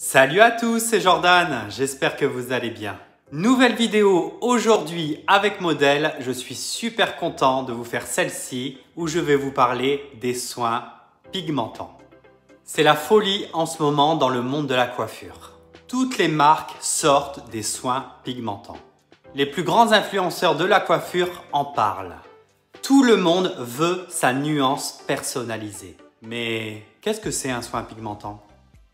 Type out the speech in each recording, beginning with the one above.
Salut à tous, c'est Jordan, j'espère que vous allez bien. Nouvelle vidéo aujourd'hui avec modèle, je suis super content de vous faire celle-ci où je vais vous parler des soins pigmentants. C'est la folie en ce moment dans le monde de la coiffure. Toutes les marques sortent des soins pigmentants. Les plus grands influenceurs de la coiffure en parlent. Tout le monde veut sa nuance personnalisée. Mais qu'est-ce que c'est un soin pigmentant ?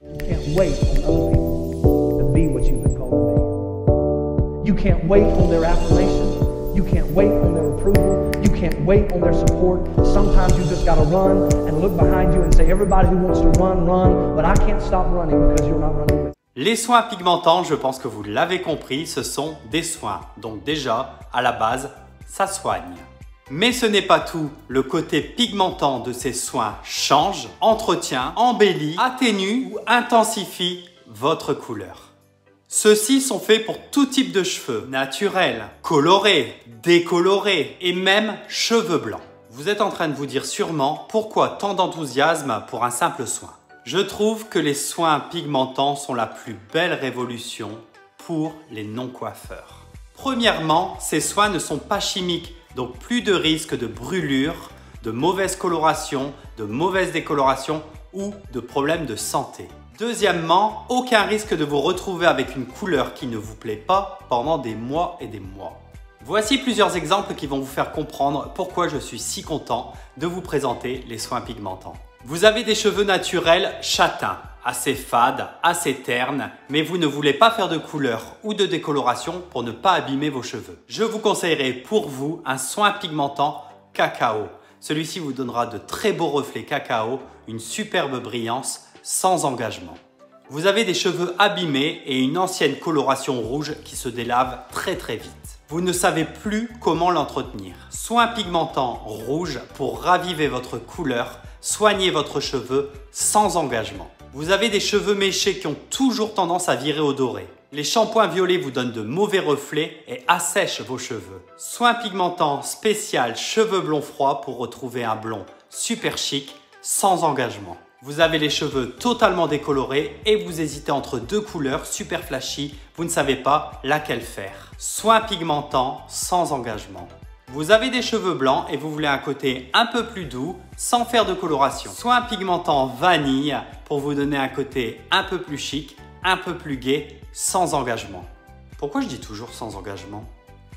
You can't wait on other people to be what you've been called to be. You can't wait on their affirmation. You can't wait on their approval. You can't wait on their support. Sometimes you just got to run and look behind you and say, everybody who wants to run, run, but I can't stop running because you're not running with me. Les soins pigmentants, je pense que vous l'avez compris, ce sont des soins. Donc déjà, à la base, ça soigne. Mais ce n'est pas tout. Le côté pigmentant de ces soins change, entretient, embellit, atténue ou intensifie votre couleur. Ceux-ci sont faits pour tout type de cheveux, naturels, colorés, décolorés et même cheveux blancs. Vous êtes en train de vous dire sûrement pourquoi tant d'enthousiasme pour un simple soin. Je trouve que les soins pigmentants sont la plus belle révolution pour les non-coiffeurs. Premièrement, ces soins ne sont pas chimiques. Donc plus de risque de brûlure, de mauvaise coloration, de mauvaise décoloration ou de problèmes de santé. Deuxièmement, aucun risque de vous retrouver avec une couleur qui ne vous plaît pas pendant des mois et des mois. Voici plusieurs exemples qui vont vous faire comprendre pourquoi je suis si content de vous présenter les soins pigmentants. Vous avez des cheveux naturels châtains, assez fades, assez ternes, mais vous ne voulez pas faire de couleur ou de décoloration pour ne pas abîmer vos cheveux. Je vous conseillerais pour vous un soin pigmentant cacao. Celui-ci vous donnera de très beaux reflets cacao, une superbe brillance sans engagement. Vous avez des cheveux abîmés et une ancienne coloration rouge qui se délave très vite. Vous ne savez plus comment l'entretenir. Soin pigmentant rouge pour raviver votre couleur, soigner votre cheveu sans engagement. Vous avez des cheveux méchés qui ont toujours tendance à virer au doré. Les shampoings violets vous donnent de mauvais reflets et assèchent vos cheveux. Soin pigmentant spécial cheveux blonds froids pour retrouver un blond super chic sans engagement. Vous avez les cheveux totalement décolorés et vous hésitez entre deux couleurs super flashy, vous ne savez pas laquelle faire. Soin pigmentant sans engagement. Vous avez des cheveux blancs et vous voulez un côté un peu plus doux sans faire de coloration. Soin pigmentant vanille pour vous donner un côté un peu plus chic, un peu plus gai, sans engagement. Pourquoi je dis toujours sans engagement?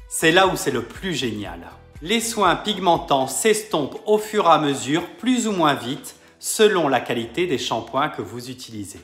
C'est là où c'est le plus génial. Les soins pigmentants s'estompent au fur et à mesure, plus ou moins vite, selon la qualité des shampoings que vous utilisez.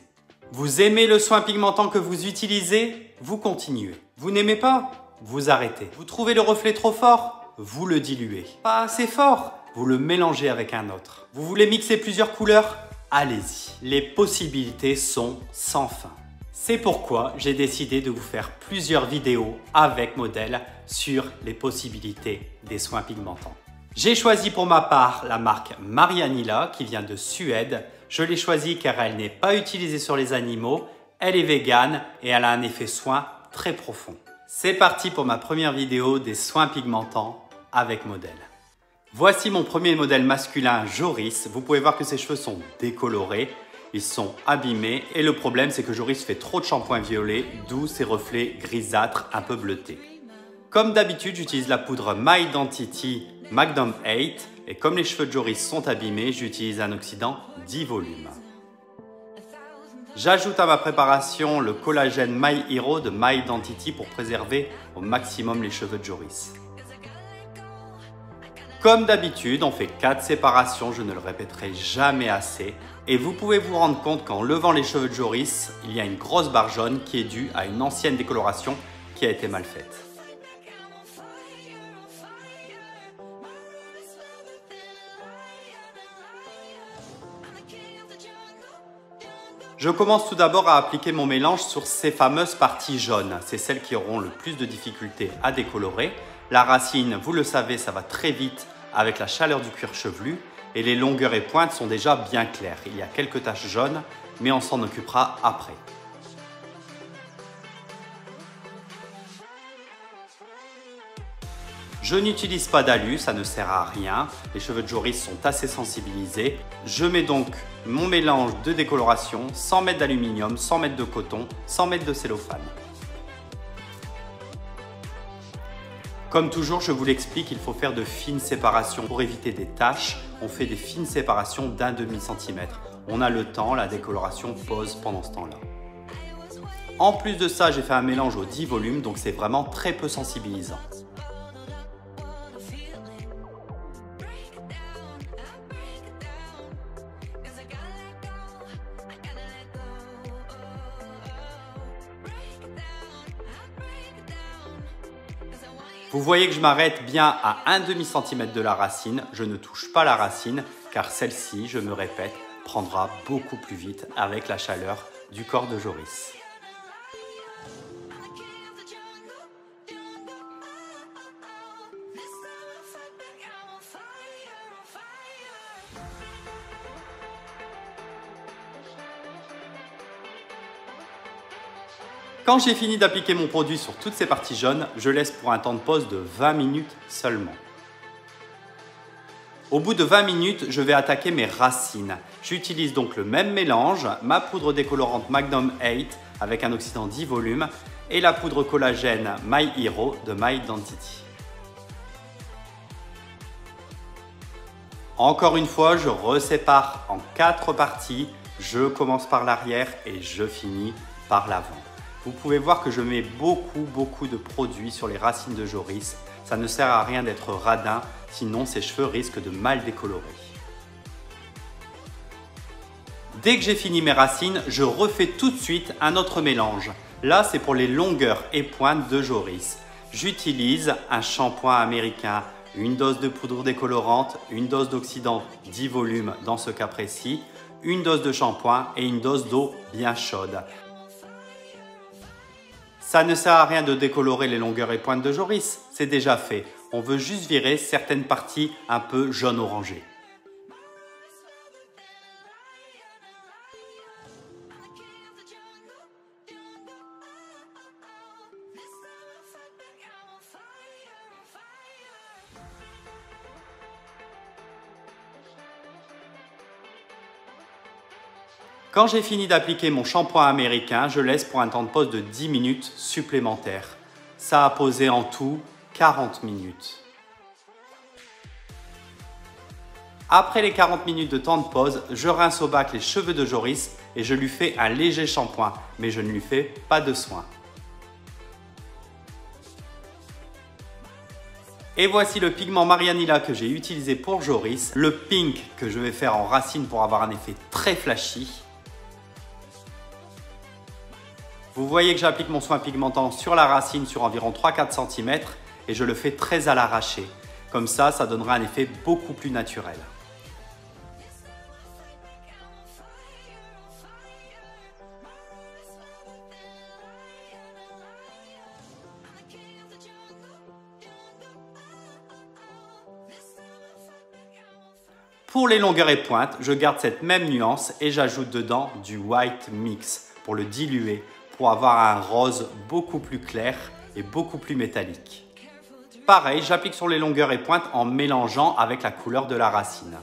Vous aimez le soin pigmentant que vous utilisez? Vous continuez. Vous n'aimez pas? Vous arrêtez. Vous trouvez le reflet trop fort? Vous le diluez. Pas assez fort? Vous le mélangez avec un autre. Vous voulez mixer plusieurs couleurs? Allez-y. Les possibilités sont sans fin. C'est pourquoi j'ai décidé de vous faire plusieurs vidéos avec modèle sur les possibilités des soins pigmentants. J'ai choisi pour ma part la marque Marianila qui vient de Suède. Je l'ai choisie car elle n'est pas utilisée sur les animaux, elle est végane et elle a un effet soin très profond. C'est parti pour ma première vidéo des soins pigmentants avec modèle. Voici mon premier modèle masculin Joris. Vous pouvez voir que ses cheveux sont décolorés, ils sont abîmés et le problème c'est que Joris fait trop de shampoing violet, d'où ses reflets grisâtres un peu bleutés. Comme d'habitude, j'utilise la poudre My Identity Magnum 8 et comme les cheveux de Joris sont abîmés, j'utilise un oxydant 10 volumes. J'ajoute à ma préparation le collagène My Hero de My Identity pour préserver au maximum les cheveux de Joris. Comme d'habitude, on fait 4 séparations, je ne le répéterai jamais assez. Et vous pouvez vous rendre compte qu'en levant les cheveux de Joris, il y a une grosse barre jaune qui est due à une ancienne décoloration qui a été mal faite. Je commence tout d'abord à appliquer mon mélange sur ces fameuses parties jaunes. C'est celles qui auront le plus de difficultés à décolorer. La racine, vous le savez, ça va très vite avec la chaleur du cuir chevelu. Et les longueurs et pointes sont déjà bien claires. Il y a quelques taches jaunes, mais on s'en occupera après. Je n'utilise pas d'alu, ça ne sert à rien. Les cheveux de Joris sont assez sensibilisés. Je mets donc mon mélange de décoloration, 100 mètres d'aluminium, 100 mètres de coton, 100 mètres de cellophane. Comme toujours, je vous l'explique, il faut faire de fines séparations pour éviter des taches. On fait des fines séparations d'1/2 centimètre. On a le temps, la décoloration pose pendant ce temps-là. En plus de ça, j'ai fait un mélange aux 10 volumes, donc c'est vraiment très peu sensibilisant. Vous voyez que je m'arrête bien à 1/2 centimètre de la racine. Je ne touche pas la racine car celle-ci, je me répète, prendra beaucoup plus vite avec la chaleur du corps de Joris. Quand j'ai fini d'appliquer mon produit sur toutes ces parties jaunes, je laisse pour un temps de pause de 20 minutes seulement. Au bout de 20 minutes, je vais attaquer mes racines. J'utilise donc le même mélange, ma poudre décolorante Magnum 8 avec un oxydant 10 volumes et la poudre collagène My Hero de My Identity. Encore une fois, je resépare en 4 parties. Je commence par l'arrière et je finis par l'avant. Vous pouvez voir que je mets beaucoup de produits sur les racines de Joris. Ça ne sert à rien d'être radin, sinon ses cheveux risquent de mal décolorer. Dès que j'ai fini mes racines, je refais tout de suite un autre mélange. Là, c'est pour les longueurs et pointes de Joris. J'utilise un shampoing américain, une dose de poudre décolorante, une dose d'oxydant 10 volumes dans ce cas précis, une dose de shampoing et une dose d'eau bien chaude. Ça ne sert à rien de décolorer les longueurs et pointes de Joris, c'est déjà fait. On veut juste virer certaines parties un peu jaune-orangé. Quand j'ai fini d'appliquer mon shampoing américain, je laisse pour un temps de pause de 10 minutes supplémentaires. Ça a posé en tout 40 minutes. Après les 40 minutes de temps de pause, je rince au bac les cheveux de Joris et je lui fais un léger shampoing, mais je ne lui fais pas de soin. Et voici le pigment Marianilla que j'ai utilisé pour Joris, le pink que je vais faire en racine pour avoir un effet très flashy. Vous voyez que j'applique mon soin pigmentant sur la racine sur environ 3-4 cm et je le fais très à l'arraché. Comme ça, ça donnera un effet beaucoup plus naturel. Pour les longueurs et pointes, je garde cette même nuance et j'ajoute dedans du white mix pour le diluer, pour avoir un rose beaucoup plus clair et beaucoup plus métallique. Pareil, j'applique sur les longueurs et pointes en mélangeant avec la couleur de la racine.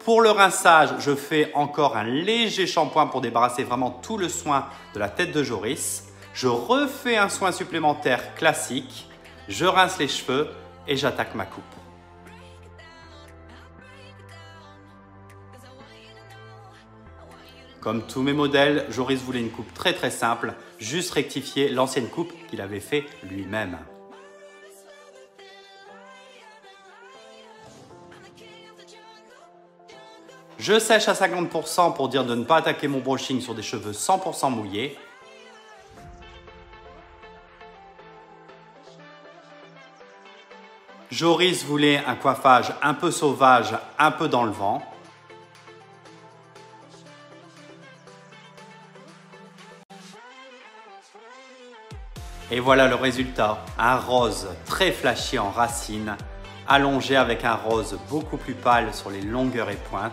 Pour le rinçage, je fais encore un léger shampoing pour débarrasser vraiment tout le soin de la tête de Joris. Je refais un soin supplémentaire classique, je rince les cheveux et j'attaque ma coupe. Comme tous mes modèles, Joris voulait une coupe très simple, juste rectifier l'ancienne coupe qu'il avait fait lui-même. Je sèche à 50% pour dire de ne pas attaquer mon brushing sur des cheveux 100% mouillés. Joris voulait un coiffage un peu sauvage, un peu dans le vent. Et voilà le résultat, un rose très flashy en racine, allongé avec un rose beaucoup plus pâle sur les longueurs et pointes.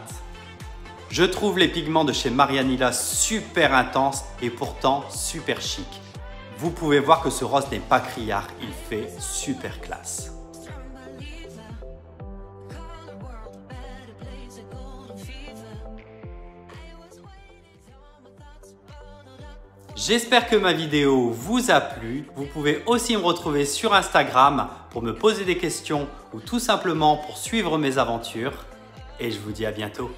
Je trouve les pigments de chez Marianilla super intenses et pourtant super chic. Vous pouvez voir que ce rose n'est pas criard, il fait super classe. J'espère que ma vidéo vous a plu. Vous pouvez aussi me retrouver sur Instagram pour me poser des questions ou tout simplement pour suivre mes aventures. Et je vous dis à bientôt.